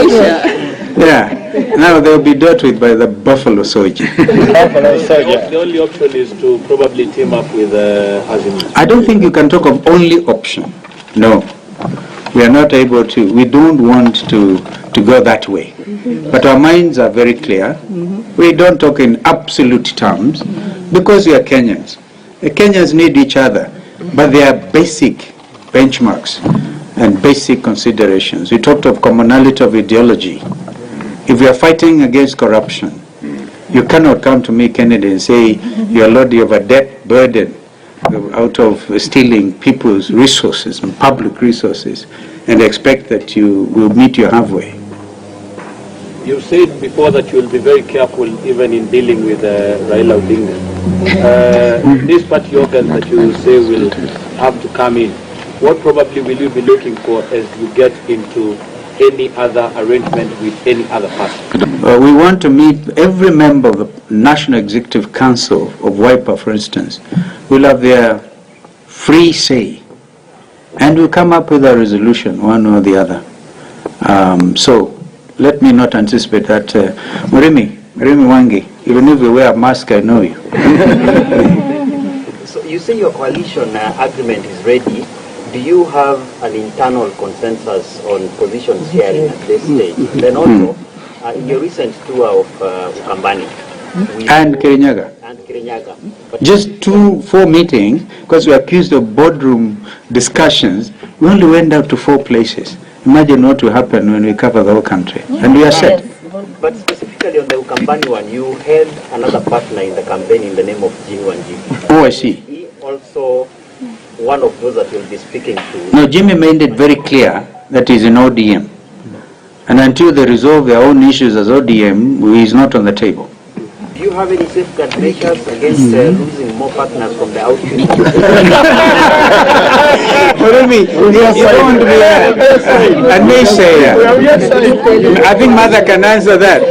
Yeah. Now they'll be dealt with by the buffalo soldier. The only option is to probably team up with Azim. I don't think you can talk of only option. No. We are not able to, we don't want to go that way. But our minds are very clear. We don't talk in absolute terms because we are Kenyans. The Kenyans need each other, but there are basic benchmarks and basic considerations. We talked of commonality of ideology. If we are fighting against corruption, you cannot come to me, Kennedy, and say you are Lord of a debt burden out of stealing people's resources and public resources and expect that you will meet you halfway. You said before that you will be very careful even in dealing with Raila Odinga. This party organ that you say will have to come in, what probably will you be looking for as you get into any other arrangement with any other party? We want to meet every member of the National Executive Council of Wiper, for instance, will have their free say, and we'll come up with a resolution, one or the other. So let me not anticipate that. Murimi Wangi, even if you wear a mask, I know you. So you say your coalition agreement is ready. Do you have an internal consensus on position sharing at this stage? Then also, in your recent tour of Ukambani, and Kirinyaga. Just 4 meetings, because we are accused of boardroom discussions, we only went out to 4 places. Imagine what will happen when we cover the whole country. And we are set. But specifically on the Ukambani one, you had another partner in the campaign in the name of Jimi Wanjigi. Oh, I see. He also one of those that you'll be speaking to. No, Jimmy made it very clear that he's in ODM. And until they resolve their own issues as ODM, he's not on the table. Do you have any safeguard measures against losing more partners from the outfit? I think Mother can answer that.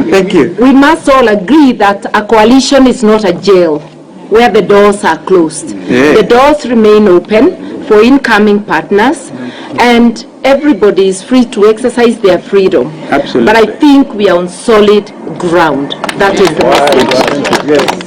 Thank you. We must all agree that a coalition is not a jail where the doors are closed. Yeah. The doors remain open for incoming partners, and everybody is free to exercise their freedom. Absolutely. But I think we are on solid ground. That is the message. Yes.